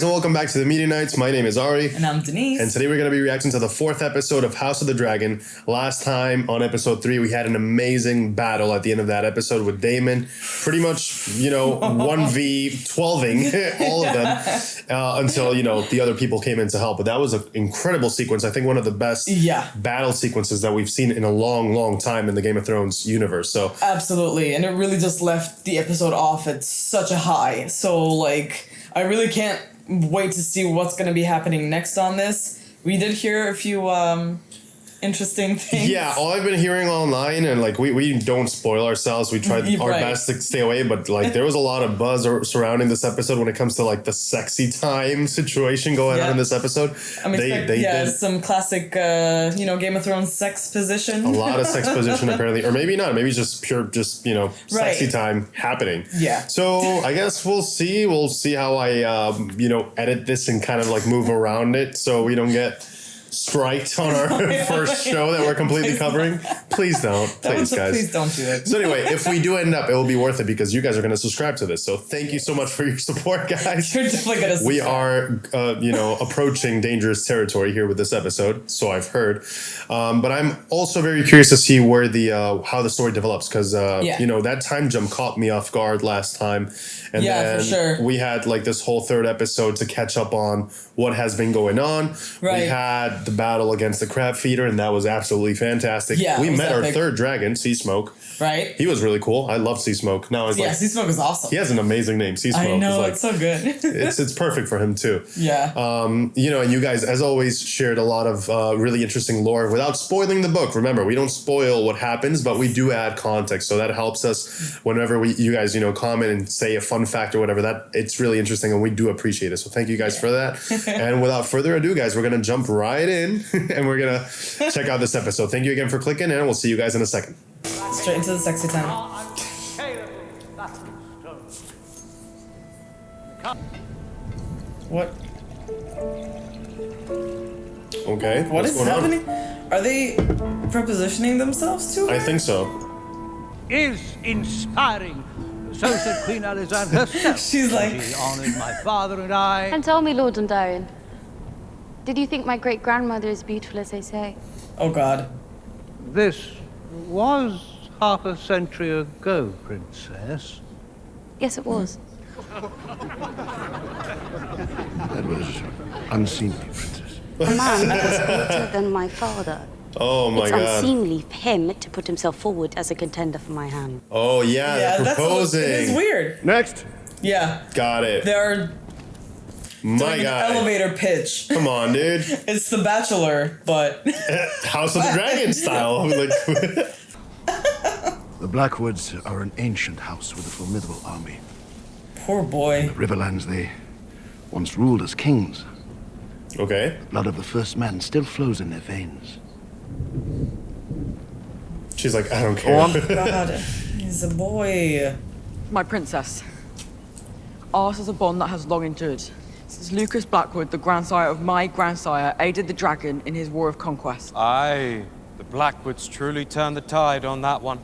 guys, and welcome back to the Media Nights. My name is Ari. And I'm Denise. And today we're going to be reacting to the 4th episode of House of the Dragon. Last time on episode 3, we had an amazing battle at the end of that episode with Daemon. Pretty much, 1v12ing all of them until, the other people came in to help. But that was an incredible sequence. I think one of the best battle sequences that we've seen in a long, long time in the Game of Thrones universe. So absolutely. And it really just left the episode off at such a high. So, I really can't wait to see what's going to be happening next on this. We did hear a few interesting things. Yeah, all I've been hearing online, and we don't spoil ourselves. We tried our best to stay away, but there was a lot of buzz surrounding this episode when it comes to the sexy time situation going on in this episode. I'm expecting some classic Game of Thrones sex position. A lot of sex position apparently, or maybe not. Maybe it's just pure sexy time happening. Yeah. So I guess we'll see. We'll see how I edit this and kind of move around it so we don't get striked on our first show that we're completely covering. Please don't. Please, guys. Please don't do it. So anyway, if we do end up, it will be worth it because you guys are going to subscribe to this. So thank you so much for your support, guys. You're definitely going to subscribe. We are, approaching dangerous territory here with this episode, so I've heard. But I'm also very curious to see where how the story develops because, that time jump caught me off guard last time. And then for sure. We had this whole 3rd episode to catch up on what has been going on. Right. We had the battle against the crab feeder, and that was absolutely fantastic. Yeah, we met our 3rd dragon, Sea Smoke. Right. He was really cool. I love Sea Smoke. Now Sea Smoke is awesome. He has an amazing name, Sea Smoke. I know, it's so good. it's perfect for him too. Yeah. And you guys, as always, shared a lot of really interesting lore without spoiling the book. Remember, we don't spoil what happens, but we do add context, so that helps us whenever you guys comment and say a fun fact or whatever. That it's really interesting, and we do appreciate it. So thank you guys for that. And without further ado, guys, we're gonna jump right in, and we're gonna check out this episode. Thank you again for clicking, and we'll see you guys in a second. Straight into the sexy time. What? Okay. What is happening? Are they prepositioning themselves to her? I think so. Is inspiring. So said Queen Alexandra herself. She's like, she honored my father and I. And tell me, Lord Dondarrion, did you think my great-grandmother as beautiful as they say? Oh, God. This was half a century ago, Princess. Yes, it was. That was unseemly, Princess. A man that was older than my father. Oh my God. It's unseemly for him to put himself forward as a contender for my hand. Oh yeah, they're proposing. It's weird. Next. Yeah. Got it. They're doing an elevator pitch. Come on, dude. It's The Bachelor, but House of the Dragon style. The Blackwoods are an ancient house with a formidable army. Poor boy. The Riverlands, they once ruled as kings. Okay. The blood of the first men still flows in their veins. She's like, I don't care. Oh God, he's a boy. My princess. Ours is a bond that has long endured. Since Lucas Blackwood, the grandsire of my grandsire, aided the dragon in his war of conquest. Aye, the Blackwoods truly turned the tide on that one.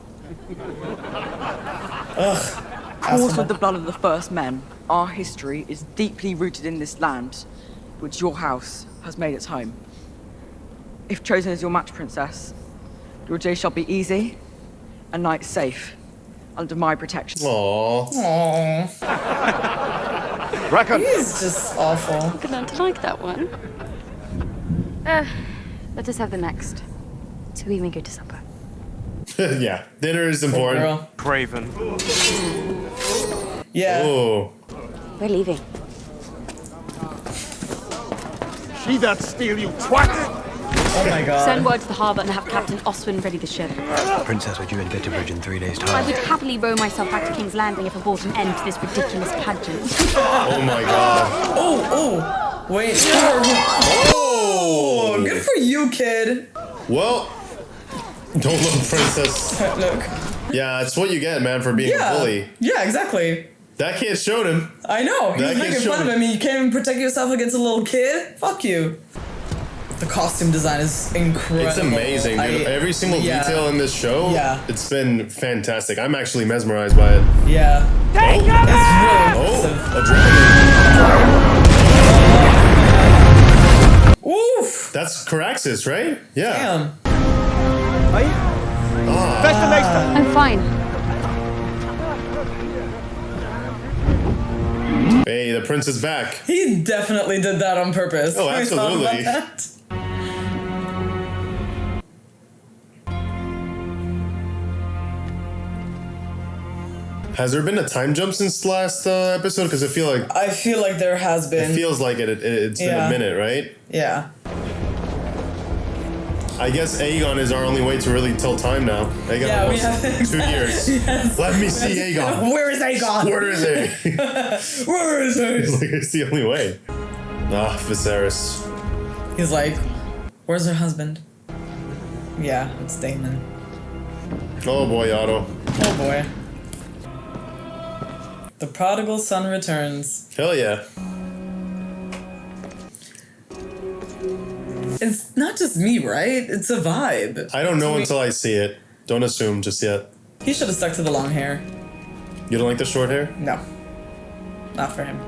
Ugh. Coursed with the blood of the first men, our history is deeply rooted in this land, which your house has made its home. If chosen as your match, princess, your day shall be easy and night safe under my protection. Aww. Bracken. He's just awful. I'm going to like that one. Let us have the next, so we may go to supper. Yeah, dinner is important. Craven. Yeah. Oh. We're leaving. See that steel, you twat! Oh my God. Send word to the harbour and have Captain Oswin ready the ship. Princess, we're due in Bitterbridge in 3 days' time. I would happily row myself back to King's Landing if I brought an end to this ridiculous pageant. Oh my God. Oh. Wait. Oh. Good for you, kid. Well, don't look, princess. Look. Yeah, it's what you get, man, for being a bully. Yeah, exactly. That kid showed him. I know. He was making fun of him. You can't even protect yourself against a little kid? Fuck you. The costume design is incredible. It's amazing, dude. Every single detail in this show, it's been fantastic. I'm actually mesmerized by it. Yeah. Take it's really impressive. A dragon. That's Caraxes, right? Yeah. Damn. I'm fine. Hey, the prince is back. He definitely did that on purpose. Oh, Have you thought about absolutely. that? Has there been a time jump since last episode? Because I feel like there has been. it feels like it's been a minute, right? Yeah. I guess Aegon is our only way to really tell time now. Aegon Yeah, we almost have 2 years. Yes. Let me see Aegon. Where is Aegon? Where is he? Where is he? It's like it's the only way. Ah, Viserys. He's like, where's her husband? Yeah, it's Daemon. Oh boy, Otto. Oh boy. The prodigal son returns. Hell yeah. It's not just me, right? It's a vibe. I don't know until I see it. Don't assume just yet. He should have stuck to the long hair. You don't like the short hair? No. Not for him.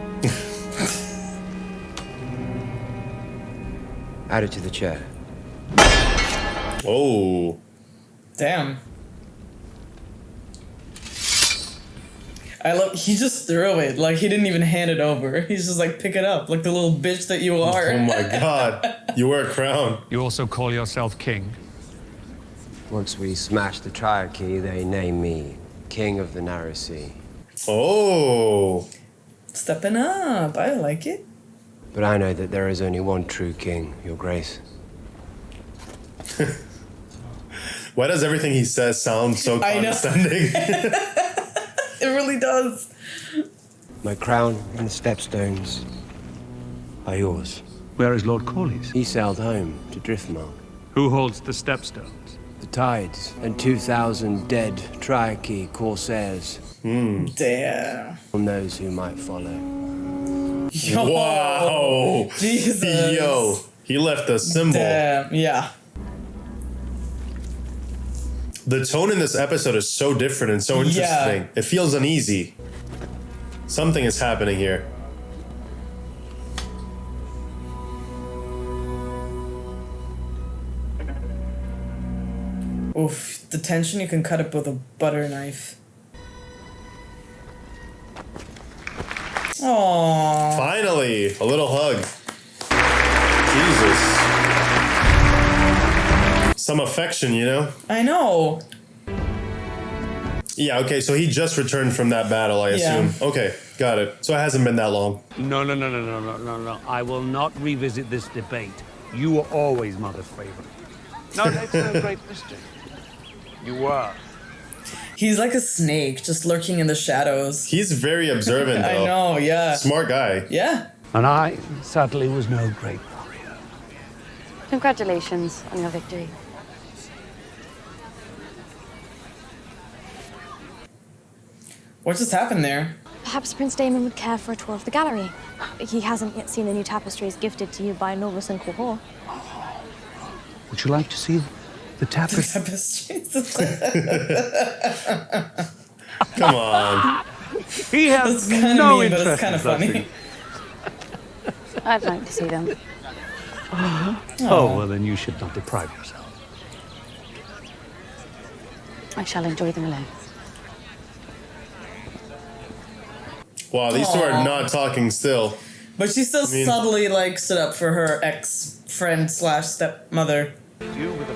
Add it to the chair. Oh. Damn. I love. He just threw it. Like, he didn't even hand it over. He's just like, pick it up, like the little bitch that you are. Oh my god. You wear a crown. You also call yourself king? Once we smash the Triarchy, they name me King of the Narrow Sea. Oh. Stepping up. I like it. But I know that there is only one true king, Your Grace. Why does everything he says sound so I know. condescending? It really does. My crown and the stepstones are yours. Where is Lord Corlys? He sailed home to Driftmark. Who holds the stepstones? The tides and 2,000 dead Triarchy corsairs. Damn. From those who might follow. Yo. Wow. Jesus. Yo. He left a symbol. Damn. Yeah. The tone in this episode is so different and so interesting. Yeah. It feels uneasy. Something is happening here. Oof. The tension, you can cut it with a butter knife. Aww. Finally, a little hug. Jesus. Some affection, you know? I know. Yeah, okay, so he just returned from that battle, I assume. Yeah. Okay, got it. So it hasn't been that long. No. I will not revisit this debate. You were always Mother's favorite. No, it's no great mystery. You were. He's like a snake, just lurking in the shadows. He's very observant, though. I know, yeah. Smart guy. Yeah. And I, sadly, was no great warrior. Congratulations on your victory. What just happened there? Perhaps Prince Daemon would care for a tour of the gallery. He hasn't yet seen the new tapestries gifted to you by Novus and Cohort. Would you like to see the tapestry? Tapestries. Come on. He has It's kind of no mean, but interest it's kind of in funny. flattery. I'd like to see them. Oh, well, then you should not deprive yourself. I shall enjoy them alone. Wow, these two are not talking still. But she still subtly, like, stood up for her ex-friend slash stepmother. You were the...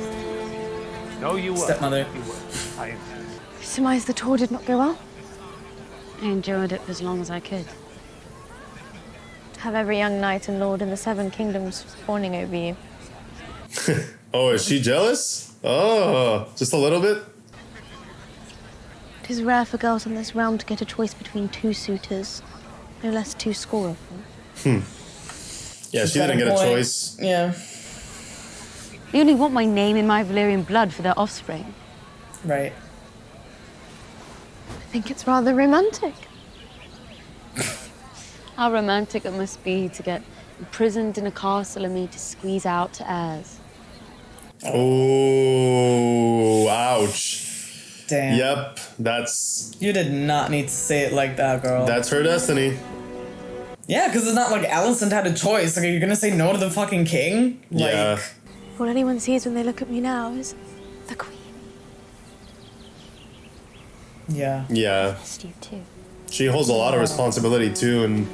No, you were. Stepmother. You were. I Surmise the tour did not go well? I endured it for as long as I could. Have every young knight and lord in the Seven Kingdoms fawning over you. Oh, is she jealous? Oh, just a little bit? It is rare for girls in this realm to get a choice between two suitors, no less 2 score of them. Yeah, she got didn't a get a point. choice. Yeah, They only want my name in my Valyrian blood for their offspring. right. I think it's rather romantic. How romantic it must be to get imprisoned in a castle and me to squeeze out to heirs. Oh, ouch. Damn. Yep, that's You did not need to say it like that, girl. her destiny. Yeah, because it's not like Alicent had a choice. Like, are you gonna say no to the fucking king? Like, Yeah. All anyone sees when they look at me now is the queen. Yeah. Yeah. Missed you too. She holds a lot of responsibility too, and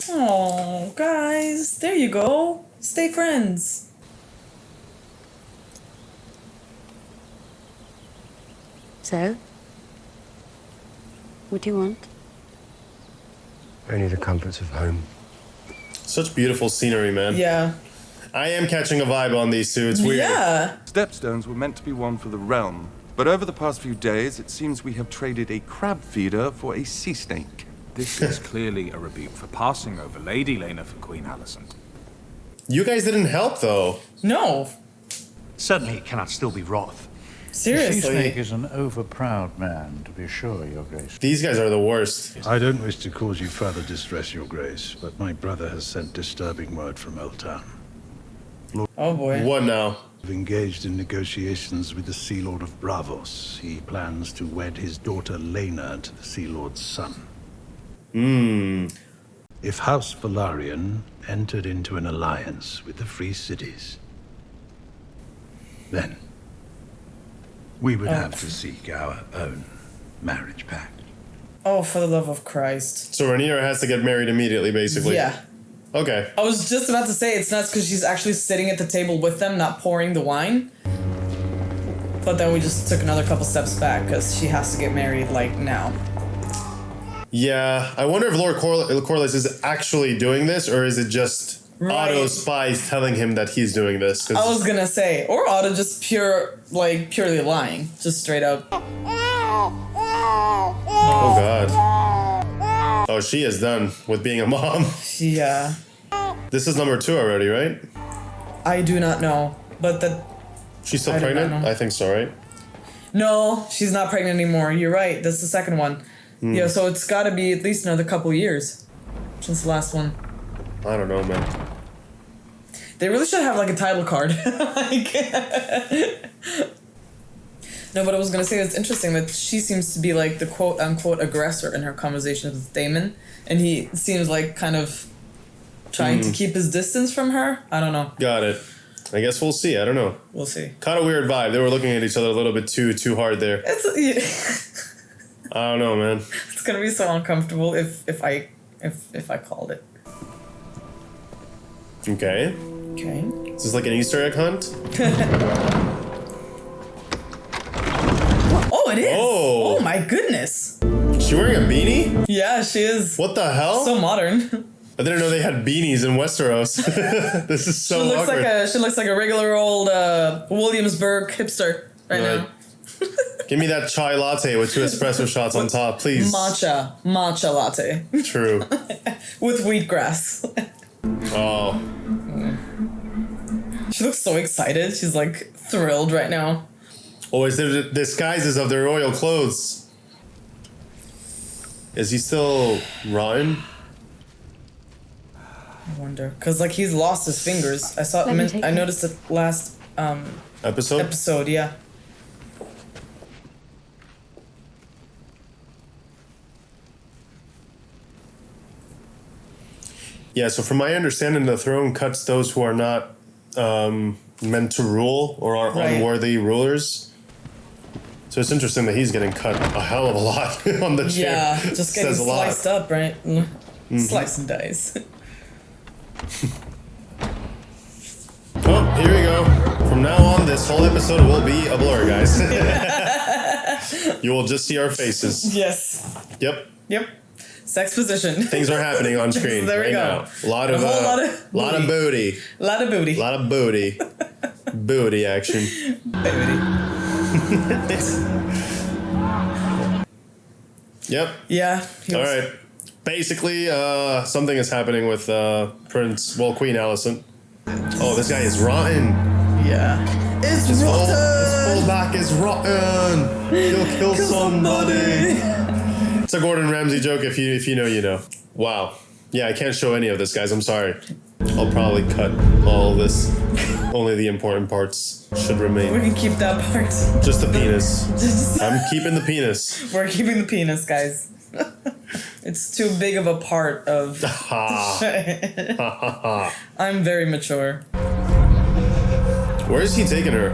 Oh, guys, there you go. Stay friends. So? What do you want? Only the comforts of home. such beautiful scenery, man. Yeah. I am catching a vibe on these two. It's weird. Yeah. Stepstones were meant to be one for the realm, but over the past few days, it seems we have traded a crab feeder for a sea snake. This is clearly a rebuke for passing over Lady Lena for Queen Alicent. You guys didn't help, though. No. Certainly it cannot still be Roth. Seriously. The sea snake is an overproud man, to be sure, Your Grace. These guys are the worst. I don't wish to cause you further distress, Your Grace, but my brother has sent disturbing word from Old Town. Oh boy. What now? We've engaged in negotiations with the Sea Lord of Bravos. He plans to wed his daughter Lena to the Sea Lord's son. If House Velaryon entered into an alliance with the Free Cities, then we would have to seek our own marriage pact. Oh, for the love of Christ. So Rhaenyra has to get married immediately, basically. Yeah. Okay. I was just about to say it's nuts because she's actually sitting at the table with them, not pouring the wine. But then we just took another couple steps back because she has to get married, like, now. Yeah, I wonder if Lord Corlys is actually doing this, or is it just Otto's spies telling him that he's doing this? I was gonna say, or Otto just purely lying, just straight up. Oh God. Oh, she is done with being a mom. Yeah. This is number 2 already, right? I do not know, but that. She's still I do not pregnant? know. I think so, right? No, she's not pregnant anymore. You're right. That's the second one. Yeah, so it's got to be at least another couple years since the last one. I don't know, man. They really should have like a title card. Like, no, but I was gonna say it's interesting that she seems to be like the quote unquote aggressor in her conversations with Daemon, and he seems like kind of trying to keep his distance from her. I don't know. Got it. I guess we'll see. I don't know. We'll see. Kind of weird vibe. They were looking at each other a little bit too hard there. It's I don't know, man. it's gonna be so uncomfortable if I called it. Okay. Okay. Is this like an Easter egg hunt? Oh, it is. Oh. Oh my goodness. She wearing a beanie? Yeah, she is. What the hell? So modern. I didn't know they had beanies in Westeros. This is so awkward. She looks like a regular old Williamsburg hipster right now. Give me that chai latte with 2 espresso shots on top, please. Matcha latte. True. With wheatgrass. Oh. She looks so excited. She's like thrilled right now. Oh, is there disguises of their royal clothes? Is he still rotten? I wonder, cause like he's lost his fingers. I saw. I noticed it last episode. Yeah. Yeah. So from my understanding, the throne cuts those who are not meant to rule or are unworthy rulers. So it's interesting that he's getting cut a hell of a lot on the chair. Yeah, just getting sliced up, right? Slice and dice. Oh, here we go. From now on, this whole episode will be a blur, guys. You will just see our faces. Yes. Yep. Sex position. Things are happening on screen There we right go. now. A lot of booty. Lot of booty. Booty action. Yep. Yeah. All right. Basically, something is happening with Queen Alicent. Oh, this guy is rotten. Yeah. It's his rotten. His whole back is rotten. He'll kill somebody. It's a Gordon Ramsay joke. If you know, you know. Wow. Yeah, I can't show any of this, guys. I'm sorry. I'll probably cut all of this. Only the important parts should remain. We can keep that part. Just the penis. I'm keeping the penis. We're keeping the penis, guys. It's too big of a part of. I'm very mature. Where is he taking her?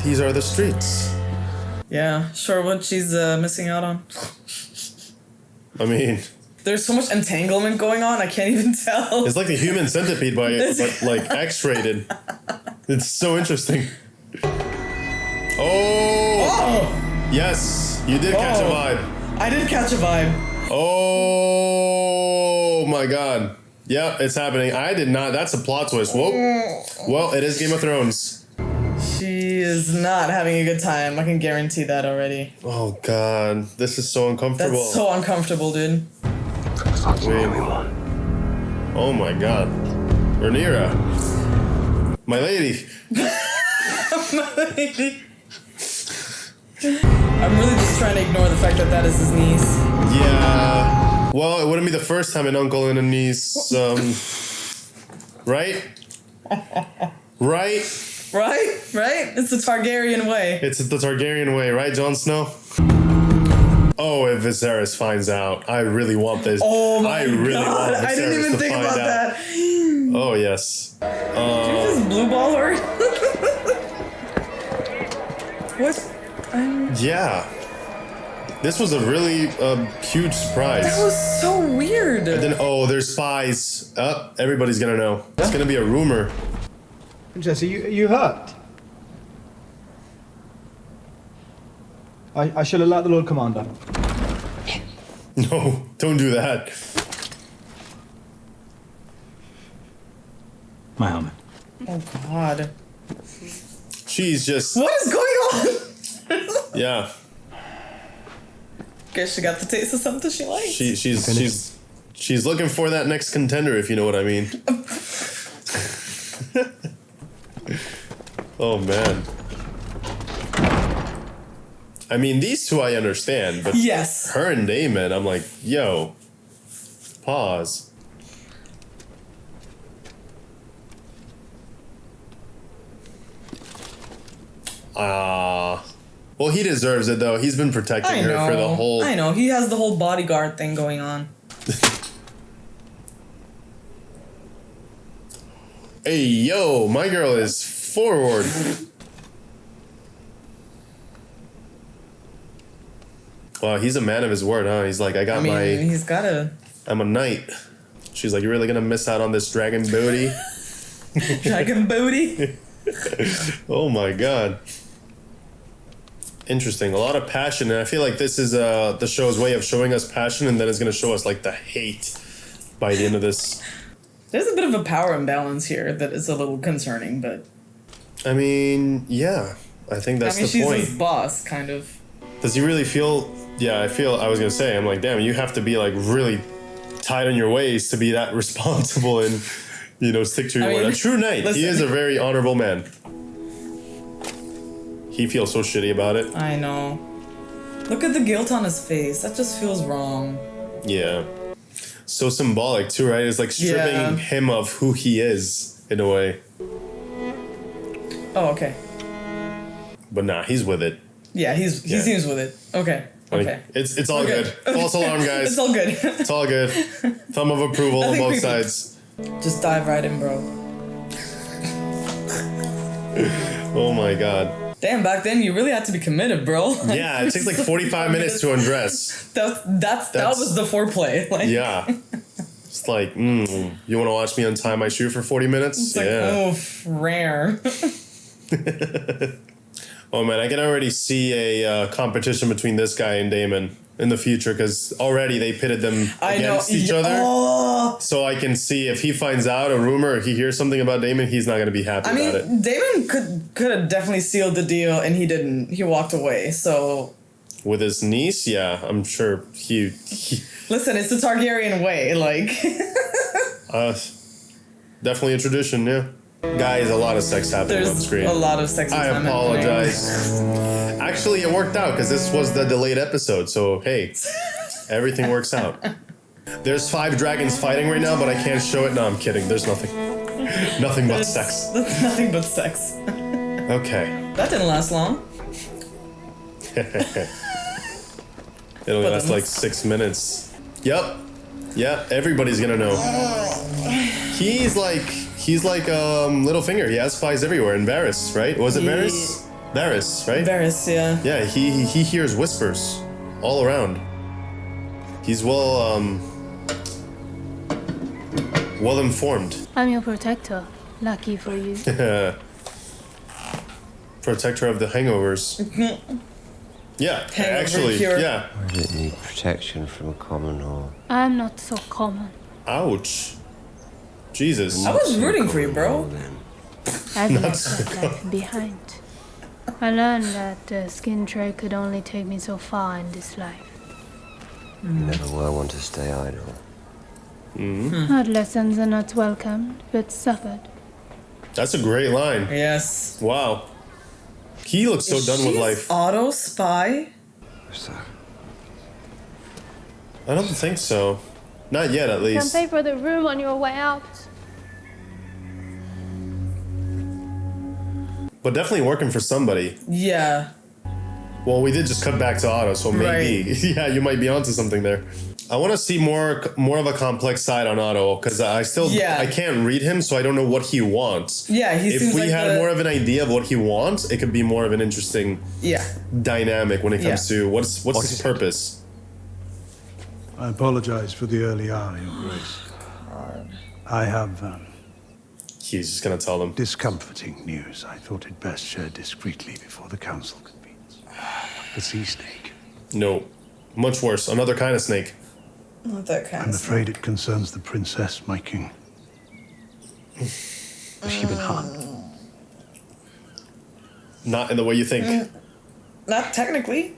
These are the streets. Yeah, sure. What she's missing out on. I mean, there's so much entanglement going on. I can't even tell. It's like the Human Centipede, but like X-rated. It's so interesting. Oh! Yes, you did catch a vibe. I did catch a vibe. Oh my god. Yeah, it's happening. I did not. That's a plot twist. Whoa. Well, it is Game of Thrones. She is not having a good time. I can guarantee that already. Oh god, this is so uncomfortable. That's so uncomfortable, dude. Wait. Oh my god. Rhaenyra. My lady. My lady. I'm really just trying to ignore the fact that that is his niece. Yeah. Well, it wouldn't be the first time an uncle and a niece, right? Right? Right? It's the Targaryen way. It's the Targaryen way, right, Jon Snow? Oh, if Viserys finds out, I really want this. Oh my God. Want Viserys I didn't even think about that. Oh, yes. Did you just blue ball her? What? Yeah. This was a really huge surprise. That was so weird. And then, there's spies. Everybody's gonna know. It's gonna be a rumor. Princess, are you hurt? I shall alert the Lord Commander. No, don't do that. My helmet. Oh God. She's just. What is going on? Yeah. Guess she got the taste of something she likes. She's looking for that next contender, if you know what I mean. Oh man. I mean, these two I understand, but yes, her and Daemon, I'm like, yo, pause. Well, he deserves it though. He's been protecting her for the whole. I know. He has the whole bodyguard thing going on. Hey, yo, my girl is forward. Wow, he's a man of his word, huh? He's like, he's gotta. I'm a knight. She's like, you're really gonna miss out on this dragon booty? Dragon booty? Oh my god. Interesting. A lot of passion, and I feel like this is the show's way of showing us passion, and then it's gonna show us like the hate by the end of this. There's a bit of a power imbalance here that is a little concerning, but. I mean, yeah. I think that's the point. She's his boss, kind of. Does he really feel... Yeah, I was gonna say, I'm like, damn, you have to be like really tight on your ways to be that responsible and, stick to your word. A true knight. Listen. He is a very honorable man. He feels so shitty about it. I know. Look at the guilt on his face. That just feels wrong. Yeah. So symbolic too, right? It's like stripping him of who he is in a way. Oh, okay. But nah, he's with it. Yeah, he seems with it. Okay. Okay. It's all good. False alarm, guys. It's all good. It's all good. Thumb of approval on both sides. Just dive right in, bro. Oh my god. Damn, back then you really had to be committed, bro. Yeah, it takes like 45 minutes to undress. That was the foreplay. Like. Yeah. It's like, you want to watch me untie my shoe for 40 minutes? It's like, rare. Oh man, I can already see a competition between this guy and Daemon in the future, because already they pitted them against each other. Oh. So I can see if he finds out a rumor or he hears something about Daemon, he's not going to be happy about it. Daemon could have definitely sealed the deal, and he didn't. He walked away, so... With his niece? Yeah, I'm sure he... Listen, it's the Targaryen way, like... Definitely a tradition, yeah. Guys, a lot of sex happening on screen. There's a lot of sex happening. I apologize. Actually, it worked out because this was the delayed episode, so hey, everything works out. There's 5 dragons fighting right now, but I can't show it. No, I'm kidding. There's nothing. Nothing but sex. That's nothing but sex. Okay. That didn't last long. It only lasts like 6 minutes. Yep. Yeah, everybody's gonna know. He's like Littlefinger. He has spies everywhere. In Varys, right? Was it Varys? Varys, right? Varys, yeah. Yeah, he hears whispers all around. He's well informed. I'm your protector. Lucky for you. Protector of the hangovers. Yeah, actually, yeah. I didn't need protection from a common whore. I'm not so common. Ouch. Jesus. I was rooting for you, bro. I've left that life behind. I learned that the skin trade could only take me so far in this life. You never were one to stay idle. Hard lessons are not welcomed, but suffered. That's a great line. Yes. Wow. He looks so done with life. Otto spy? I don't think so. Not yet, at Can least. pay for the room on your way out. But definitely working for somebody. Yeah. Well, we did just cut back to Otto, so maybe. Yeah, you might be onto something there. I want to see more of a complex side on Otto, because I can't read him, so I don't know what he wants. Yeah, he if seems we like had more of an idea of what he wants, it could be more of an interesting dynamic when it comes to what's his purpose. I apologize for the early hour, Your Grace. I have He's just gonna tell them discomforting news. I thought it best shared discreetly before the council convenes. The sea snake. No, much worse. Another kind of snake. Not that kind I'm afraid it concerns the princess, my king. Has she been harmed? Not in the way you think. Not technically.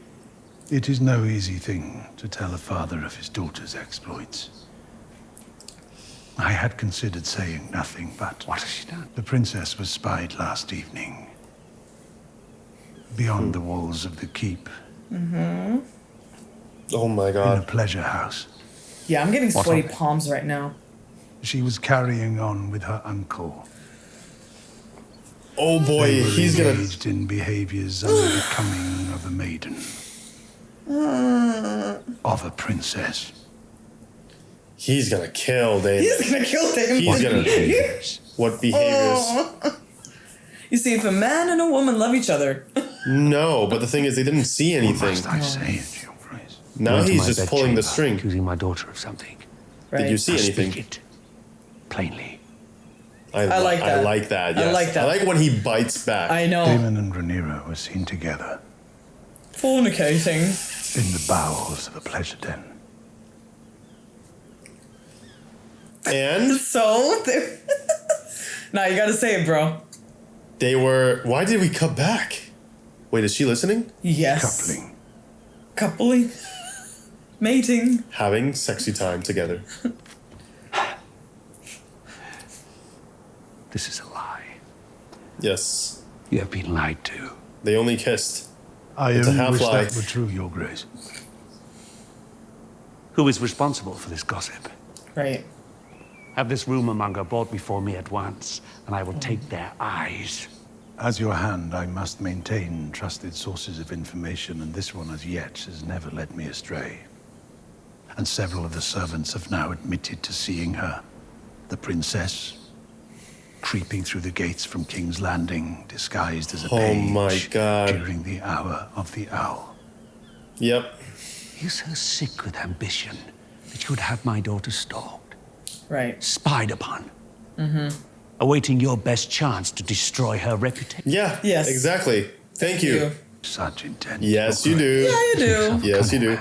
It is no easy thing to tell a father of his daughter's exploits. I had considered saying nothing, but... What has she done? The princess was spied last evening. Beyond the walls of the keep. Mm-hmm. Oh my god. In a pleasure house. Yeah, I'm getting sweaty palms right now. She was carrying on with her uncle. Oh boy, They were he's gonna... engaged in behaviors unbecoming of a maiden. Of a princess. He's gonna kill Daemon. He's gonna kill Daemon. He's gonna... What behaviors? You see, if a man and a woman love each other. No, but the thing is, they didn't see anything. Must I say it, Your Grace? Now he's just pulling the string. Accusing my daughter of something. Did you see Now anything? Speak it plainly. I like that. I like that. Yes. I like that. I like when he bites back. I know. Daemon and Rhaenyra were seen together Fornicating. in the bowels of a pleasure den. And so, nah, you gotta say it, bro. they were. Why did we cut back? Wait, is she listening? Yes. Coupling. Coupling. Mating. Having sexy time together. This is a lie. Yes. You have been lied to. They only kissed. I It's a only half wish lie. that were true, Your Grace. Who is responsible for this gossip? Right. Have this rumor monger brought before me at once, and I will take their eyes. As your hand, I must maintain trusted sources of information, and this one as yet has never led me astray. And several of the servants have now admitted to seeing her, the princess, creeping through the gates from King's Landing, disguised as a page. Oh my god. During the hour of the owl. Yep. You're so sick with ambition that you would have my daughter stalked, Right. spied upon, Mm-hmm. awaiting your best chance to destroy her reputation. Yeah. Yes. Exactly. Thank you. Such intent. Yes, you do. Yeah, you do. Yes, you do.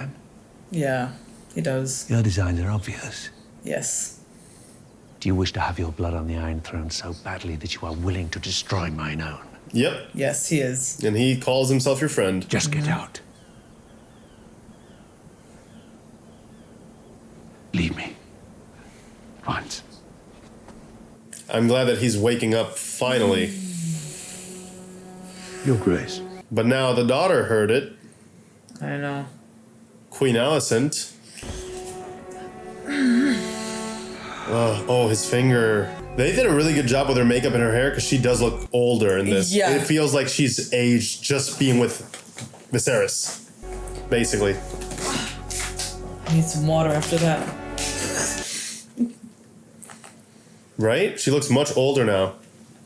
Yeah, he does. Your designs are obvious. Yes. Do you wish to have your blood on the Iron Throne so badly that you are willing to destroy mine own? Yep. Yes, he is. And he calls himself your friend. Just get out. Leave me. Once. I'm glad that he's waking up finally. Your Grace. But now the daughter heard it. I know. Queen Alicent. Oh, his finger. They did a really good job with her makeup and her hair because she does look older in this. Yeah. It feels like she's aged just being with Viserys, basically. need some water after that. Right? She looks much older now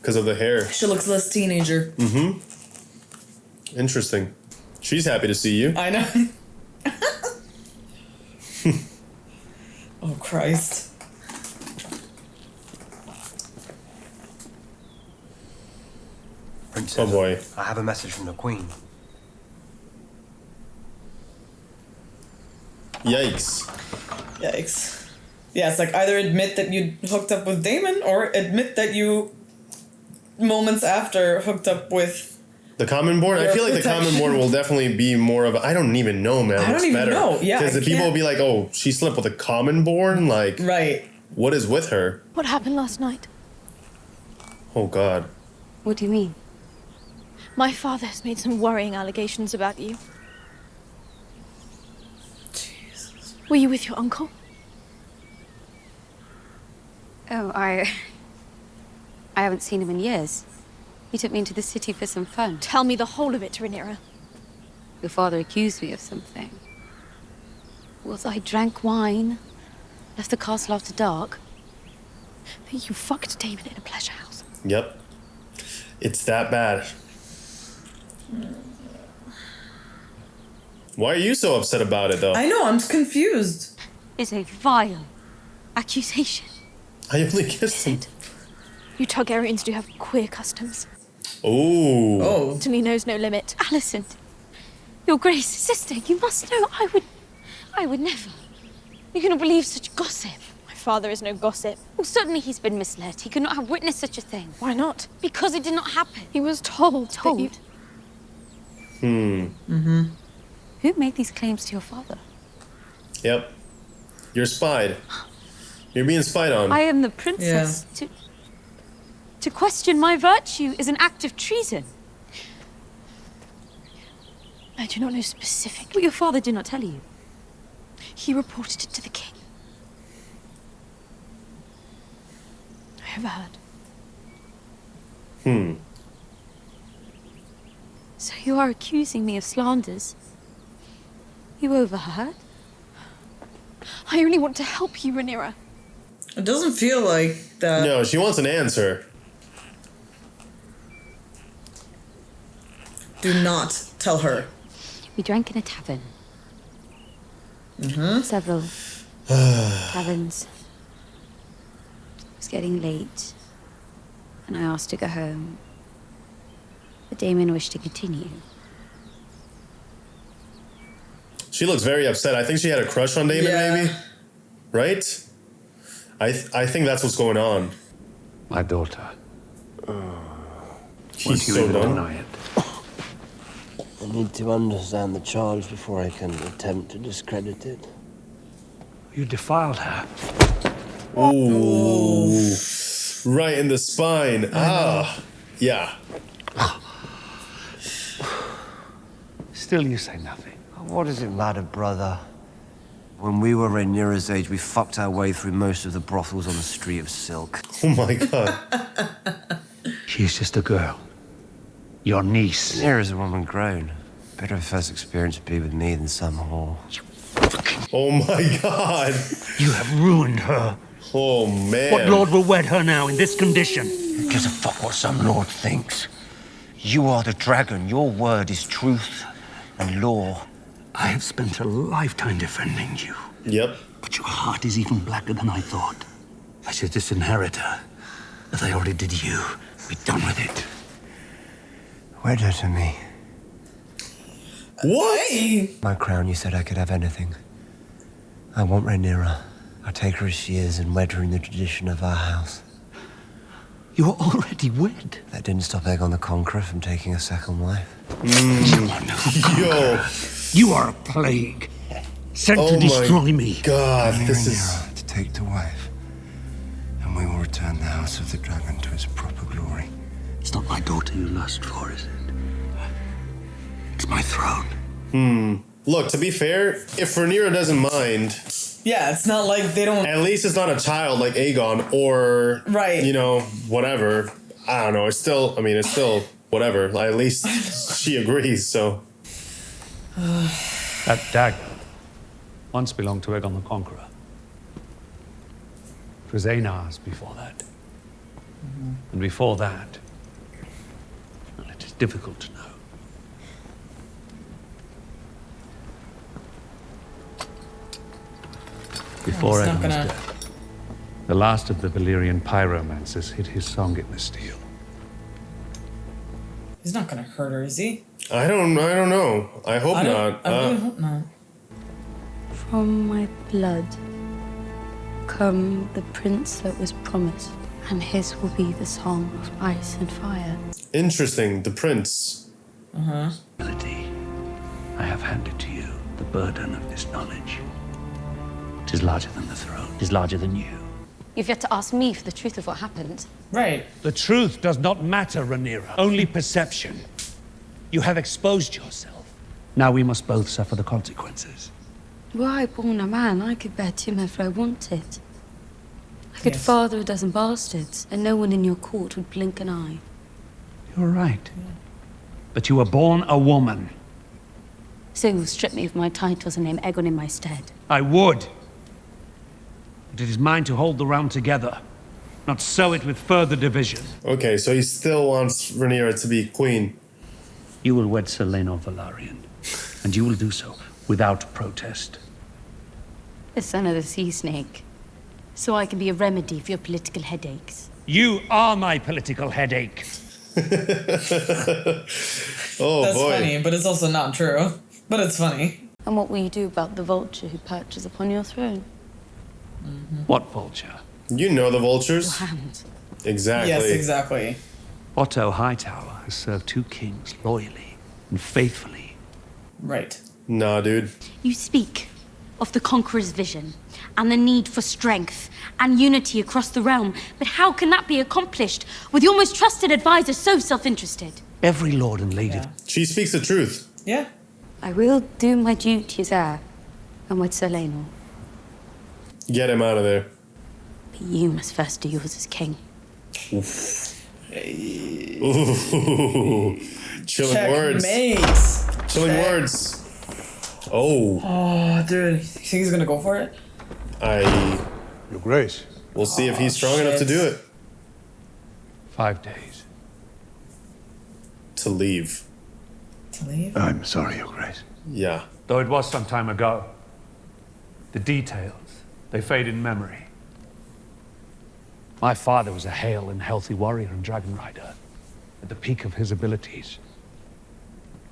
because of the hair. She looks less teenager. Mm-hmm. Interesting. She's happy to see you. I know. Oh, Christ. Princess, Oh boy. I have a message from the Queen. Yikes. Yikes. Yeah, it's like either admit that you hooked up with Daemon or admit that you, moments after, hooked up with... The Common Born? I Your feel like the Common protection. Born will definitely be more of a... I don't even know, man. I don't What's even better? know. Yeah, Because the I people will can't- be like, oh, she slept with a Common Born? Like, right. What is with her? What happened last night? Oh, God. What do you mean? My father has made some worrying allegations about you. Jesus. Were you with your uncle? Oh, I haven't seen him in years. He took me into the city for some fun. Tell me the whole of it, Rhaenyra. Your father accused me of something. Was I drank wine, left the castle after dark? That you fucked Daemon in a pleasure house. Yep. It's that bad. Why are you so upset about it, though? I know, I'm confused. It's a vile accusation. I only kissed him. You Targaryens do have queer customs. Ooh. Oh. To me knows no limit. Alicent, your Grace, sister, you must know I would never. You cannot believe such gossip. My father is no gossip. Well, certainly he's been misled. He could not have witnessed such a thing. Why not? Because it did not happen. He was told. Told? Mm-hmm. Who made these claims to your father? Yep. You're spied. You're being spied on. I am the princess. To question my virtue is an act of treason. I do not know specifically. But your father did not tell you. He reported it to the king. I overheard. So you are accusing me of slanders? You overheard? I only want to help you, Rhaenyra. It doesn't feel like that. No, she wants an answer. Do not tell her. We drank in a tavern. Mm-hmm. Several taverns. It was getting late, and I asked to go home. But Daemon wished to continue. She looks very upset. I think she had a crush on Daemon, maybe? Right? I think that's what's going on. My daughter. He's Won't you so even done. deny it? I need to understand the charge before I can attempt to discredit it. You defiled her. Ooh. Right in the spine. Ah. Yeah. Still you say nothing. What does it matter, brother? When we were Rhaenyra's age, we fucked our way through most of the brothels on the Street of Silk. Oh my god. She's just a girl. Your niece. Rhaenyra's a woman grown. Better her first experience would be with me than some whore. Oh my god. You have ruined her. Oh man. What lord will wed her now in this condition? Who gives a fuck what some lord thinks? You are the dragon. Your word is truth and law. I have spent a lifetime defending you. Yep. But your heart is even blacker than I thought. I should disinherit her. As I already did you. Be done with it. Wed her to me. What? My crown, you said I could have anything. I want Rhaenyra. I'll take her as she is and wed her in the tradition of our house. You're already wed. That didn't stop Aegon the Conqueror from taking a second wife. You are no Yo. You are a plague. Sent to destroy me. God, Only this Rhaenyra to take to wife. And we will return the House of the Dragon to its proper glory. It's not my daughter you lust for, is it? It's my throne. Look, to be fair, if Rhaenyra doesn't mind, Yeah, it's not like they don't. at least it's not a child like Aegon or, Right. you know, whatever. I don't know. It's still whatever. At least she agrees, so. That dagger. once belonged to Aegon the Conqueror. It was Aenar's before that. And before that, well, it is difficult to know. Before he's not Aegon's gonna- death, the last of the Valyrian pyromancers hid his song in the steel. He's not gonna hurt her, is he? I don't know. I hope not. I really hope not. From my blood come the prince that was promised, and his will be the song of ice and fire. Interesting. The prince. Uh-huh. I have handed to you the burden of this knowledge. It is larger than the throne. It is larger than you. You've yet to ask me for the truth of what happened. Right. The truth does not matter, Rhaenyra. Only perception. You have exposed yourself. Now we must both suffer the consequences. Were I born a man, I could bear Tim if I wanted. I could father a dozen bastards, and no one in your court would blink an eye. You're right. But you were born a woman. So you'll strip me of my titles and name Aegon in my stead. I would. But it is mine to hold the realm together, not sow it with further division. Okay, so he still wants Rhaenyra to be queen. You will wed Sir Laenor Velaryon, and you will do so without protest. The son of the sea snake. So I can be a remedy for your political headaches. You are my political headache. Oh, That's boy. funny, but it's also not true. But it's funny. And what will you do about the vulture who perches upon your throne? What vulture? You know the vultures. Your hand. Exactly. Yes, exactly. Otto Hightower has served 2 kings loyally and faithfully. Right. Nah, dude. You speak of the Conqueror's vision and the need for strength and unity across the realm, but how can that be accomplished with your most trusted advisor so self-interested? Every lord and lady. She speaks the truth. Yeah. I will do my duty as heir and with Sir Laenor. Get him out of there. But you must first do yours as king. Ooh. Chilling words. Checkmate. Chilling words. Oh. Oh, dude. You think he's gonna go for it? Your Grace. We'll see if he's strong enough to do it. 5 days. To leave. To leave? I'm sorry, Your Grace. Yeah. Though it was some time ago, the details, they fade in memory. My father was a hale and healthy warrior and dragon rider, at the peak of his abilities.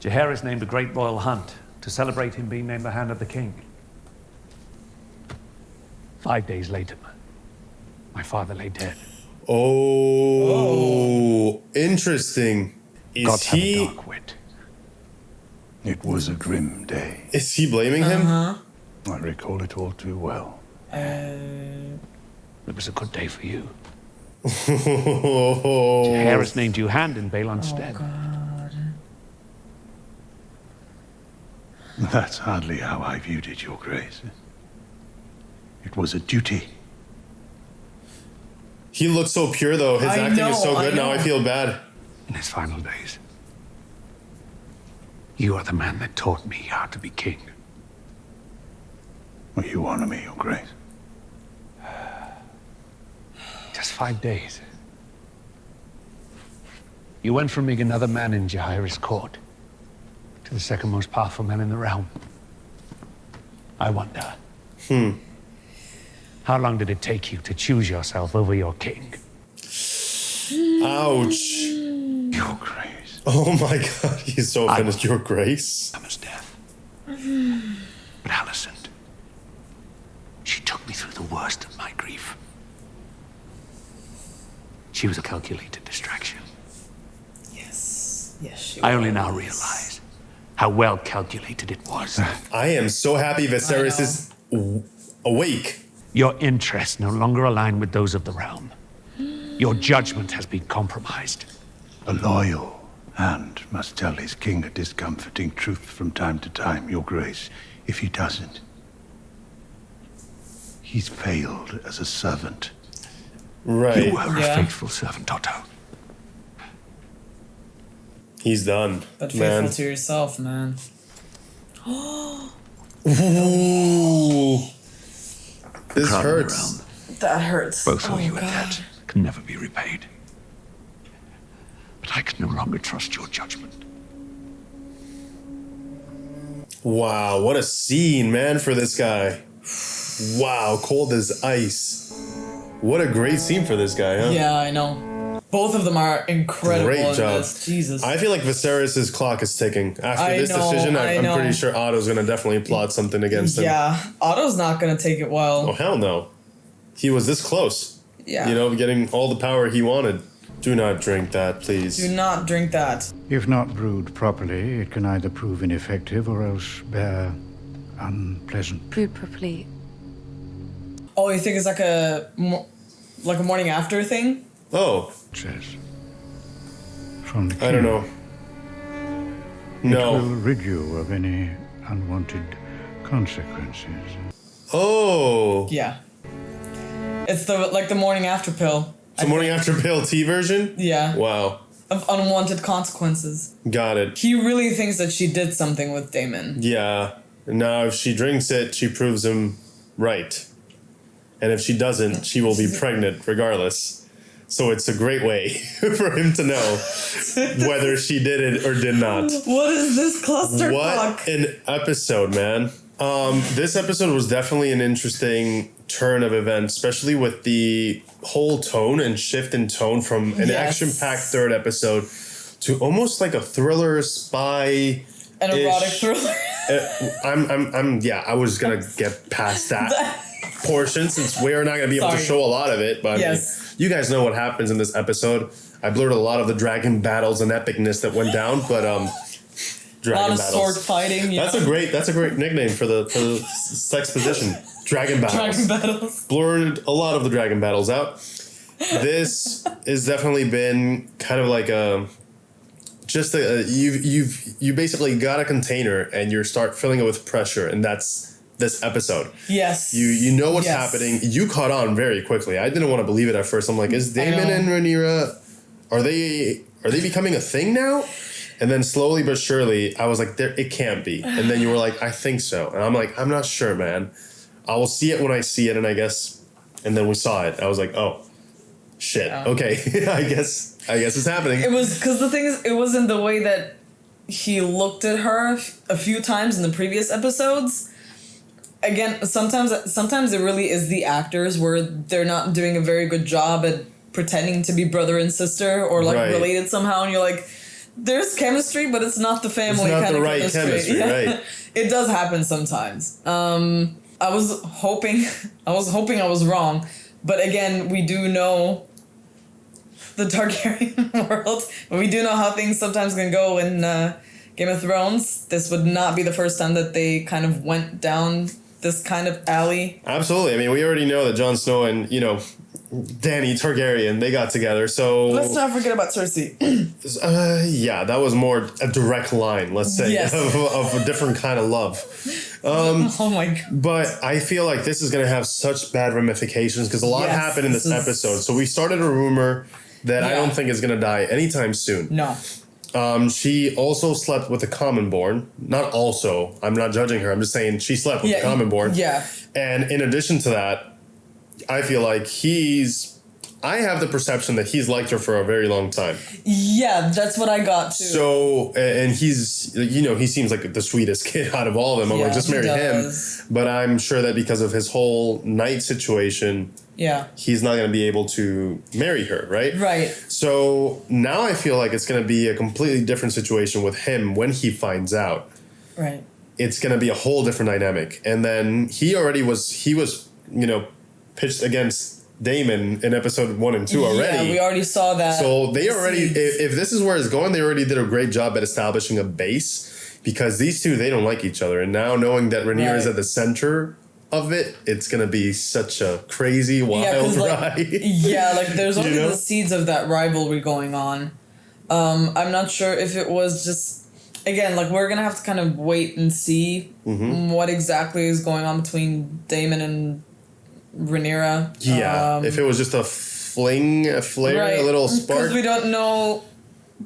Jaehaerys named a great royal hunt to celebrate him being named the Hand of the King. 5 days later, my father lay dead. Oh. Interesting. Gods have a dark wit. It was a grim day. Is he blaming him? I recall it all too well. It was a good day for you. Oh. Jaehaerys named you Hand in Balon's stead. God. That's hardly how I viewed it, Your Grace. It was a duty. He looks so pure, though. His acting is so good now. I feel bad. In his final days, you are the man that taught me how to be king. Well, you honor me, Your Grace. Just 5 days. You went from being another man in Jaehaerys' court to the second most powerful man in the realm. I wonder. How long did it take you to choose yourself over your king? Ouch. Your Grace. Oh my god, he's so offended. Your Grace. Emma's death. But Alicent, she took me through the worst of my grief. She was a calculated distraction. Yes. Yes, she I only now was. realize how well calculated it was. I am so happy Viserys is awake. Your interests no longer align with those of the realm. Your judgment has been compromised. A loyal hand must tell his king a discomforting truth from time to time, Your Grace. If he doesn't, he's failed as a servant. Right. You were a faithful servant, Otto. He's done. But man. faithful to yourself, man. Ooh. This Crown of the hurts. realm. That hurts. Both owe you a God. debt. Can never be repaid. But I can no longer trust your judgment. Wow, what a scene, man, for this guy. Wow, cold as ice. What a great scene for this guy, huh? Yeah, I know. Both of them are incredible Great in job. this. Jesus. I feel like Viserys' clock is ticking. After I this know, decision, I I'm know. pretty sure Otto's going to definitely plot something against him. Yeah, Otto's not gonna take it well. Oh, hell no. He was this close. Yeah. You know, getting all the power he wanted. Do not drink that, please. Do not drink that. If not brewed properly, it can either prove ineffective or else bear unpleasant. Brewed properly. Oh, you think it's like a morning after thing? Oh. Says. From the king. I don't know. No. It will rid you of any unwanted consequences. Oh. Yeah. It's the morning after pill. It's the morning after pill tea version? Yeah. Wow. Of unwanted consequences. Got it. He really thinks that she did something with Daemon. Yeah. Now, if she drinks it, she proves him right. And if she doesn't, she will be pregnant regardless. So it's a great way for him to know whether she did it or did not. What is this clusterfuck? What an episode, man. This episode was definitely an interesting turn of events, especially with the whole tone and shift in tone from an action-packed third episode to almost like a thriller spy. An erotic thriller. I was gonna get past that portion since we're not gonna be able to show a lot of it, but Yes. you guys know what happens in this episode. I blurred a lot of the dragon battles and epicness that went down, but dragon a lot of battles. sword fighting. Yeah. That's a great nickname for the sex position. Dragon battles. Dragon battles. Blurred a lot of the dragon battles out. This has definitely been kind of like you basically got a container and you start filling it with pressure, and that's this episode. Yes. You know what's happening. You caught on very quickly. I didn't want to believe it at first. I'm like, is Daemon and Rhaenyra, are they becoming a thing now? And then slowly but surely, I was like, it can't be. And then you were like, I think so. And I'm like, I'm not sure, man. I will see it when I see it, and and then we saw it. I was like, oh, shit. Okay, I guess it's happening. It was because the thing is, it wasn't the way that he looked at her a few times in the previous episodes. Again, sometimes it really is the actors where they're not doing a very good job at pretending to be brother and sister or related somehow, and you're like, there's chemistry, but it's not the family kind of chemistry. Right? It does happen sometimes. I was hoping I was wrong, but again, we do know the Targaryen world. We do know how things sometimes can go in Game of Thrones. This would not be the first time that they kind of went down this kind of alley. Absolutely. I mean, we already know that Jon Snow and, Dany Targaryen, they got together, so... Let's not forget about Cersei. Yeah, that was more a direct line, let's say, of a different kind of love. Oh my God. But I feel like this is going to have such bad ramifications because a lot happened in this episode. So we started a rumor that I don't think is going to die anytime soon. No. She also slept with a commonborn. Not also. I'm not judging her. I'm just saying she slept with a commonborn. Yeah. And in addition to that, I feel like I have the perception that he's liked her for a very long time. Yeah, that's what I got too. So, and he's, he seems like the sweetest kid out of all of them. I'm like, just marry him. But I'm sure that because of his whole night situation, he's not going to be able to marry her, right? Right. So now I feel like it's going to be a completely different situation with him when he finds out. Right. It's going to be a whole different dynamic. And then he was, pitched against Daemon in episode 1 and 2 already. Yeah, we already saw that. So they already, if this is where it's going, they already did a great job at establishing a base because these two, they don't like each other. And now knowing that Rhaenyra is at the center of it, it's going to be such a crazy, wild ride. There's only the seeds of that rivalry going on. I'm not sure if it was just, again, we're going to have to kind of wait and see what exactly is going on between Daemon and Rhaenyra. Yeah, if it was just a flare, a little spark. Because we don't know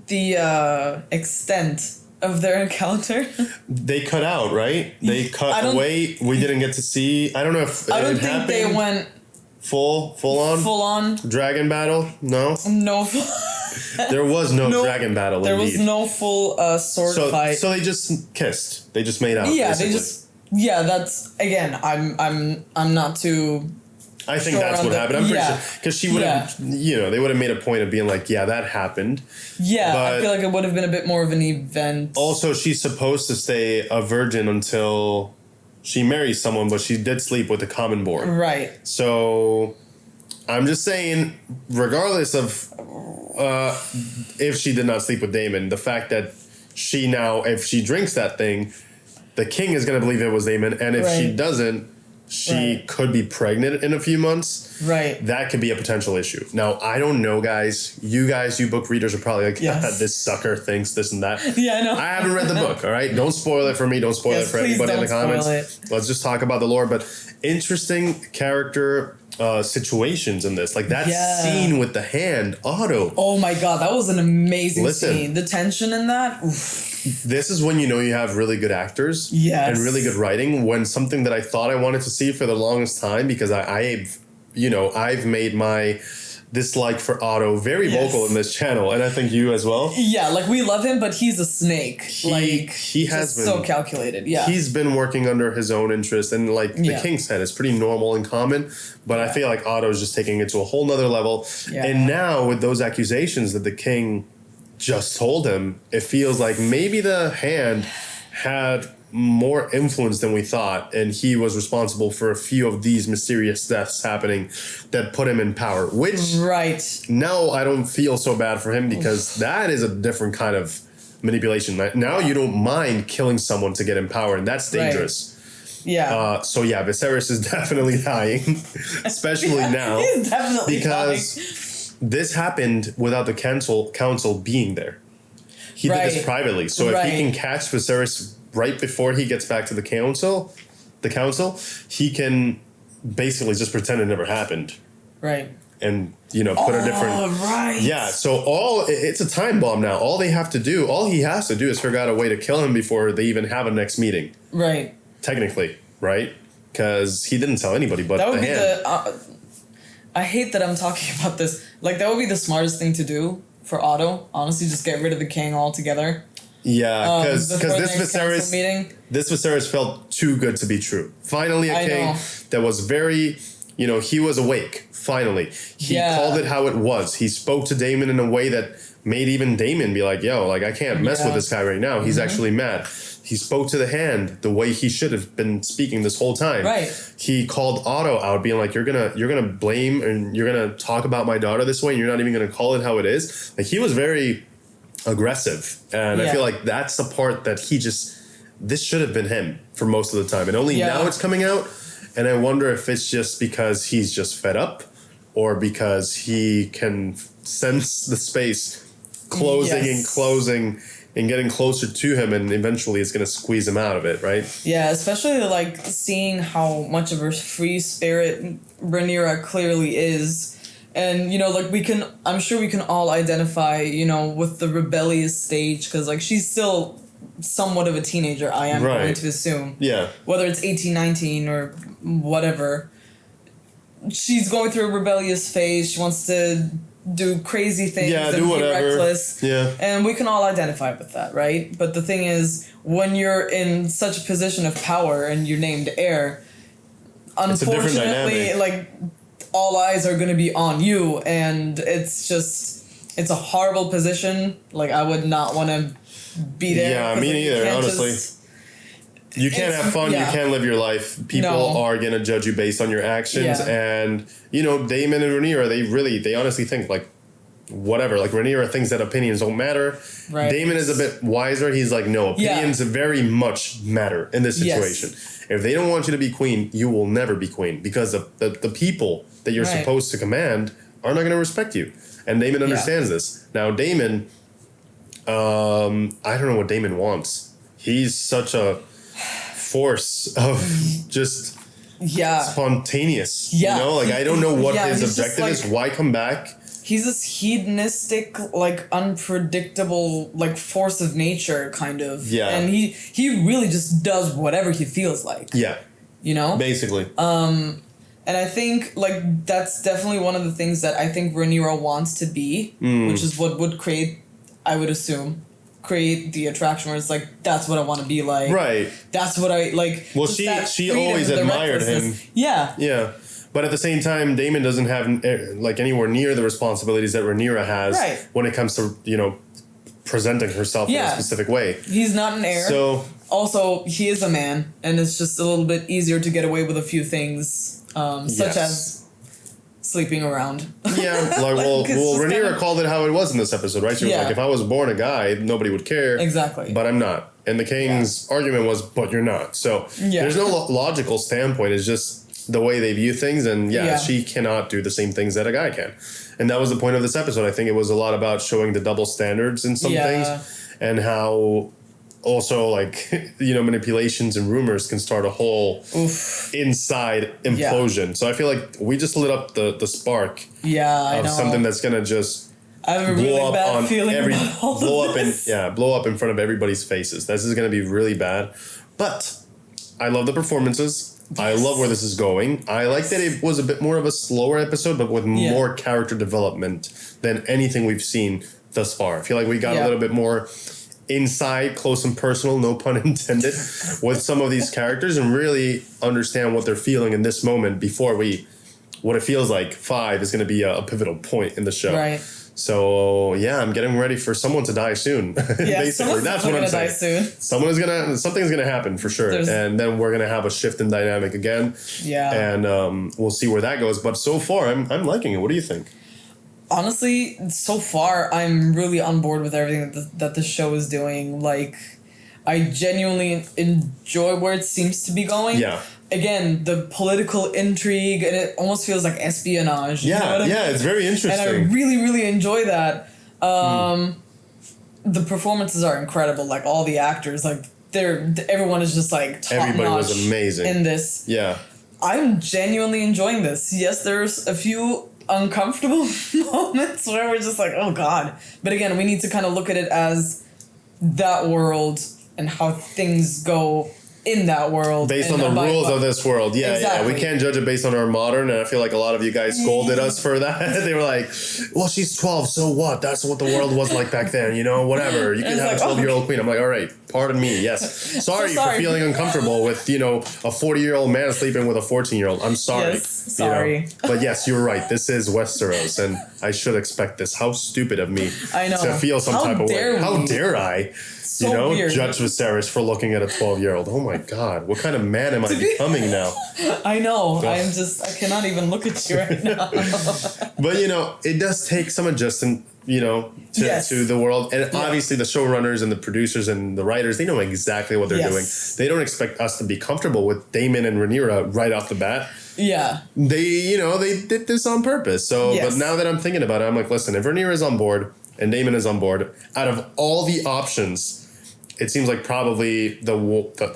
the extent of their encounter? They cut out, right? They cut away. We didn't get to see. I don't know if I don't it think happened. they went full on dragon battle. No. There was no dragon battle. There indeed. was no full sword fight. So they just kissed. They just made out. Yeah, basically. they just. Yeah, that's again. I'm not too. I think that's what happened. I'm pretty sure because she would have, they would have made a point of being like, yeah, that happened. Yeah, but I feel like it would have been a bit more of an event. Also, she's supposed to stay a virgin until she marries someone, but she did sleep with the common board. Right. So, I'm just saying, regardless of if she did not sleep with Daemon, the fact that she now, if she drinks that thing, the king is going to believe it was Daemon, and if she doesn't, she could be pregnant in a few months. Right. That could be a potential issue. Now, I don't know, guys. You book readers are probably like, this sucker thinks this and that. Yeah, I know. I haven't read the book, all right? Don't spoil it for me. Don't spoil it for anybody in the comments. Let's just talk about the lore. But interesting character situations in this. Like that scene with the hand, Otto. Oh my God, that was an amazing scene. The tension in that. Oof. This is when you know you have really good actors and really good writing. When something that I thought I wanted to see for the longest time, because I've made my dislike for Otto very vocal in this channel, and I think you as well. Yeah, like we love him, but he's a snake. He has been so calculated. Yeah, he's been working under his own interest, and like the king said, it's pretty normal and common. But I feel like Otto is just taking it to a whole nother level. Yeah. And now with those accusations that the king just told him, it feels like maybe the hand had more influence than we thought, and he was responsible for a few of these mysterious deaths happening that put him in power, which now I don't feel so bad for him, because that is a different kind of manipulation. Now you don't mind killing someone to get in power, and that's dangerous. Yeah. So yeah, Viserys is definitely dying, especially now. He's definitely because dying. This happened without the council being there. He did this privately. So if he can catch Viserys right before he gets back to the council, he can basically just pretend it never happened. Right. And, put a different... right. Yeah, so it's a time bomb now. All he has to do is figure out a way to kill him before they even have a next meeting. Right. Technically, right? Because he didn't tell anybody but that would the be hand. I hate that I'm talking about this. Like, that would be the smartest thing to do for Otto. Honestly, just get rid of the king altogether. Yeah, because this Viserys felt too good to be true. Finally, a king that was very, he was awake. Finally, he called it how it was. He spoke to Daemon in a way that made even Daemon be like, "Yo, like I can't mess with this guy right now. He's actually mad." He spoke to the hand the way he should have been speaking this whole time. Right. He called Otto out, being like, "You're gonna blame and you're gonna talk about my daughter this way, and you're not even gonna call it how it is." Like he was very aggressive, and I feel like that's the part that this should have been him for most of the time, and only now it's coming out. And I wonder if it's just because he's just fed up, or because he can sense the space closing and closing and getting closer to him, and eventually it's going to squeeze him out of it, right? Yeah, especially like seeing how much of a free spirit Rhaenyra clearly is. And, I'm sure we can all identify, with the rebellious stage, because like she's still somewhat of a teenager, I am going to assume. Yeah. Whether it's 18, 19 or whatever. She's going through a rebellious phase. She wants to do crazy things and do whatever. Be reckless. Yeah. And we can all identify with that, right? But the thing is, when you're in such a position of power and you're named heir, unfortunately, like, all eyes are going to be on you, and it's a horrible position. Like, I would not want to be there. Yeah, me neither, honestly. You can't have fun. Yeah. You can't live your life. People are going to judge you based on your actions. Yeah. And, Daemon and Rhaenyra, they honestly think, like, whatever. Like, Rhaenyra thinks that opinions don't matter. Right. Daemon is a bit wiser. He's like, no, opinions very much matter in this situation. Yes. If they don't want you to be queen, you will never be queen, because the people that you're supposed to command are not going to respect you. And Daemon understands this. Now, Daemon, I don't know what Daemon wants. He's such a force of just spontaneous. Yeah. I don't know what his objective is. Why come back he's this hedonistic, like unpredictable, like force of nature kind of. Yeah. And he really just does whatever he feels like. Yeah. You know? Basically. And I think like that's definitely one of the things that I think Rhaenyra wants to be, which is what would create, I would assume, create the attraction where it's like, that's what I want to be like. Right. That's what I like. Well, she always admired him. Yeah. Yeah. But at the same time, Daemon doesn't have like anywhere near the responsibilities that Rhaenyra has when it comes to, you know, presenting herself in a specific way. He's not an heir. So also, he is a man, and it's just a little bit easier to get away with a few things, such as sleeping around. Yeah, like well, Rhaenyra called it how it was in this episode, right? She was like, if I was born a guy, nobody would care. Exactly. But I'm not. And the king's argument was, but you're not. So there's no logical standpoint. It's just the way they view things. And she cannot do the same things that a guy can. And that was the point of this episode. I think it was a lot about showing the double standards in some things and how also like, you know, manipulations and rumors can start a whole inside implosion. So I feel like we just lit up the spark of something that's going to just I have a really blow up bad on feeling about all blow of up this. blow up in front of everybody's faces. This is going to be really bad. But I love the performances. I love where this is going. I like that it was a bit more of a slower episode, but with more character development than anything we've seen thus far. I feel like we got a little bit more inside, close and personal, no pun intended, with some of these characters and really understand what they're feeling in this moment before what it feels like 5 is going to be a pivotal point in the show. Right. So I'm getting ready for someone to die soon. Basically, that's what I'm saying. Something's gonna happen for sure, and then we're gonna have a shift in dynamic again. Yeah, and we'll see where that goes. But so far, I'm liking it. What do you think? Honestly, so far, I'm really on board with everything that the show is doing. Like, I genuinely enjoy where it seems to be going. Yeah. Again, the political intrigue, and it almost feels like espionage. Yeah, you know what I mean? It's very interesting. And I really, really enjoy that. The performances are incredible. Like, all the actors, like, everyone is just, like, top Everybody notch was amazing in this. Yeah. I'm genuinely enjoying this. Yes, there's a few uncomfortable moments where we're just like, oh, God. But again, we need to kind of look at it as that world and how things go in that world. Based on the rules of this world. Yeah. We can't judge it based on our modern, and I feel like a lot of you guys scolded us for that. They were like, well, she's 12, so what? That's what the world was like back then, you know, whatever. You can have a 12-year-old queen. I'm like, all right, pardon me, yes. Sorry for feeling uncomfortable with, you know, a 40-year-old man sleeping with a 14-year-old. I'm sorry. Yes, sorry. You know? But yes, you're right. This is Westeros, and I should expect this. How stupid of me to feel some type of way. How dare I? So you know, weird. Judge Viserys for looking at a 12-year-old. Oh my God, what kind of man am I becoming now? I know. I cannot even look at you right now. But, you know, it does take some adjustment, you know, to the world. And obviously the showrunners and the producers and the writers, they know exactly what they're doing. They don't expect us to be comfortable with Daemon and Rhaenyra right off the bat. Yeah. They did this on purpose. So, but now that I'm thinking about it, I'm like, listen, if Rhaenyra is on board and Daemon is on board, out of all the options, it seems like probably the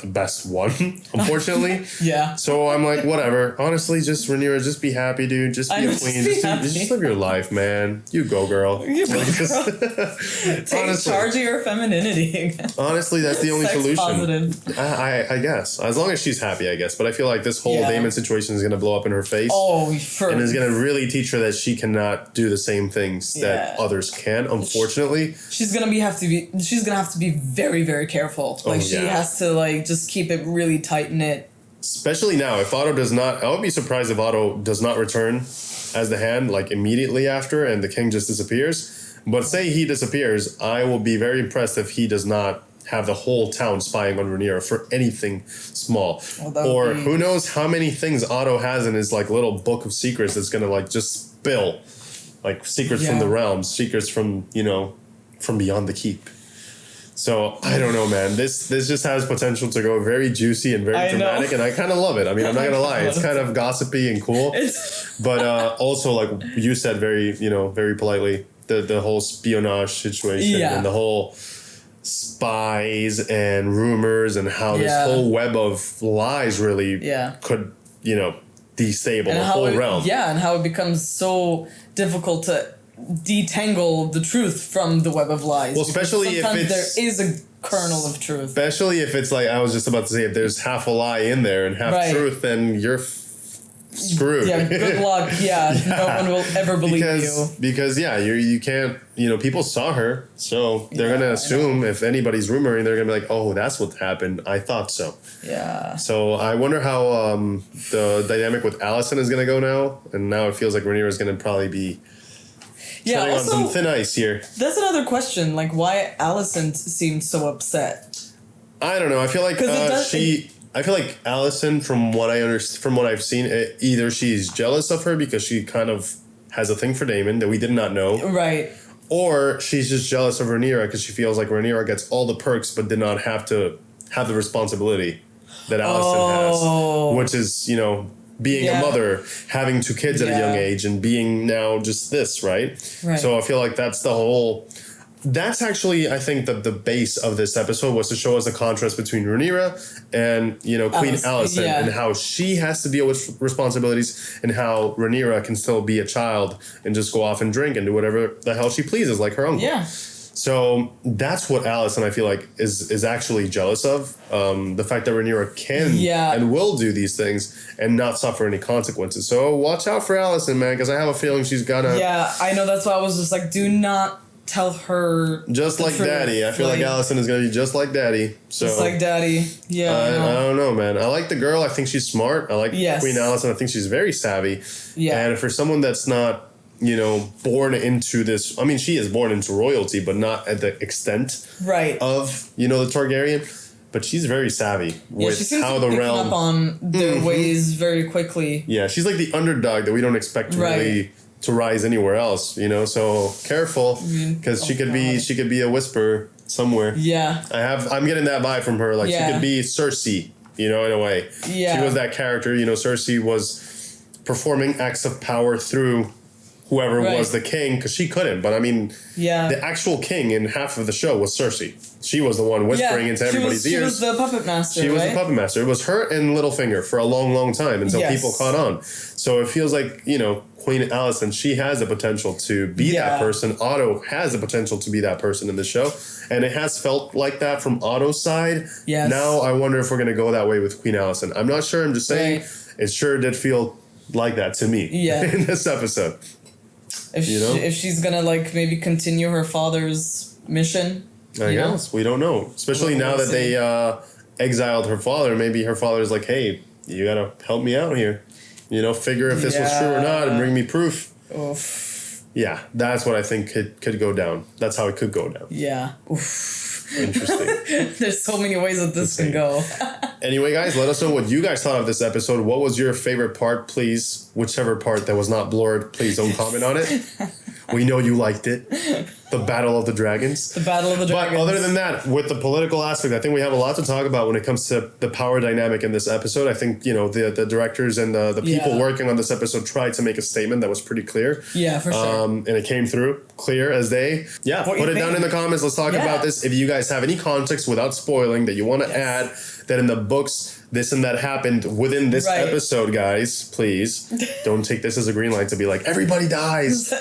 best one, unfortunately. So I'm like, whatever. Honestly, just Rhaenyra, just be happy, dude. Just be a queen. Just live your life, man. You go, girl. Take charge of your femininity. Honestly, that's the only solution. Positive. I guess. As long as she's happy, I guess. But I feel like this whole Daemon situation is going to blow up in her face. And is going to really teach her that she cannot do the same things that others can, unfortunately. She's going to have to be very, very careful. Like, she has to, like, just keep it really tight knit. Especially now, if Otto does not, I would be surprised if Otto does not return as the hand, like, immediately after, and the king just disappears. But say he disappears, I will be very impressed if he does not have the whole town spying on Rhaenyra for anything small. Or who knows how many things Otto has in his, like, little book of secrets that's gonna, like, just spill. Like, secrets from the realms, secrets from, you know, from beyond the keep. So, I don't know, man. This just has potential to go very juicy and very dramatic, and I kind of love it. I mean, I'm not going to lie. It's kind of gossipy and cool. But also, like you said very politely, the whole espionage situation and the whole spies and rumors and how this whole web of lies really could, you know, destabilize the whole realm. Yeah, and how it becomes so difficult to detangle the truth from the web of lies. Well, especially if sometimes it's... there is a kernel of truth. Especially if it's like, I was just about to say, if there's half a lie in there and half truth, then you're screwed. Yeah, good luck. Yeah, no one will ever believe you. Because you can't, people saw her, so they're gonna assume if anybody's rumoring, they're gonna be like, oh, that's what happened. I thought so. Yeah. So I wonder how the dynamic with Alicent is gonna go now, and now it feels like Rhaenyra is gonna probably be treading on some thin ice here. That's another question. Like, why Alicent seemed so upset? I don't know. I feel like I feel like Alicent, from what I've seen, either she's jealous of her because she kind of has a thing for Daemon that we did not know, right? Or she's just jealous of Rhaenyra because she feels like Rhaenyra gets all the perks but did not have to have the responsibility that Alicent has, which is being a mother, having 2 kids at a young age, and being now just this, right? So I feel like that's the whole. That's actually, I think, the base of this episode was to show us the contrast between Rhaenyra and, Queen Alicent, and how she has to deal with responsibilities, and how Rhaenyra can still be a child and just go off and drink and do whatever the hell she pleases, like her uncle. Yeah. So that's what Alicent, I feel like, is actually jealous of. The fact that Rhaenyra can and will do these things and not suffer any consequences. So watch out for Alicent, man, because I have a feeling she's gonna... Yeah, I know. That's why I was just like, do not tell her just like truth. Daddy. I feel like Alicent is gonna be just like Daddy. So just like Daddy. Yeah. I don't know, man. I like the girl. I think she's smart. I like Queen Alicent. I think she's very savvy. Yeah. And for someone that's not, born into this, I mean, she is born into royalty, but not at the extent of, the Targaryen. But she's very savvy with how the realm up on their ways very quickly. Yeah, she's like the underdog that we don't expect to really to rise anywhere else, so careful, because she could be a whisperer somewhere. I'm getting that vibe from her, like she could be Cersei, in a way. She was that character. Cersei was performing acts of power through whoever was the king, because she couldn't, but I mean, the actual king in half of the show was Cersei. She was the one whispering into everybody's ears. She was the puppet master. She was the puppet master. It was her and Littlefinger for a long, long time until people caught on. So it feels like, Queen Alicent, she has the potential to be that person. Otto has the potential to be that person in the show. And it has felt like that from Otto's side. Yes. Now I wonder if we're going to go that way with Queen Alicent. I'm not sure. I'm just saying it sure did feel like that to me in this episode. If she's going to maybe continue her father's mission. I guess. We don't know. Especially now that they exiled her father. Maybe her father is like, hey, you got to help me out here. Figure if this was true or not and bring me proof. Oof. Yeah, that's what I think could go down. That's how it could go down. Yeah. Oof. Interesting. There's so many ways that this can go. Anyway, guys, let us know what you guys thought of this episode. What was your favorite part? Please, whichever part that was not blurred, please don't comment on it. We know you liked it. The Battle of the Dragons. The Battle of the Dragons. But other than that, with the political aspect, I think we have a lot to talk about when it comes to the power dynamic in this episode. I think, the directors and the people working on this episode tried to make a statement that was pretty clear. Yeah, for sure. And it came through clear as day. Yeah, put it down in the comments. Let's talk about this. If you guys have any context without spoiling that you want to add, that in the books this and that happened within this episode, guys, please don't take this as a green light to be like, everybody dies.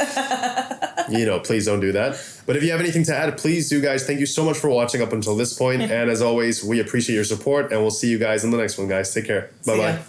Please don't do that. But if you have anything to add, please do, guys. Thank you so much for watching up until this point. And as always, we appreciate your support, and we'll see you guys in the next one, guys. Take care. Bye-bye.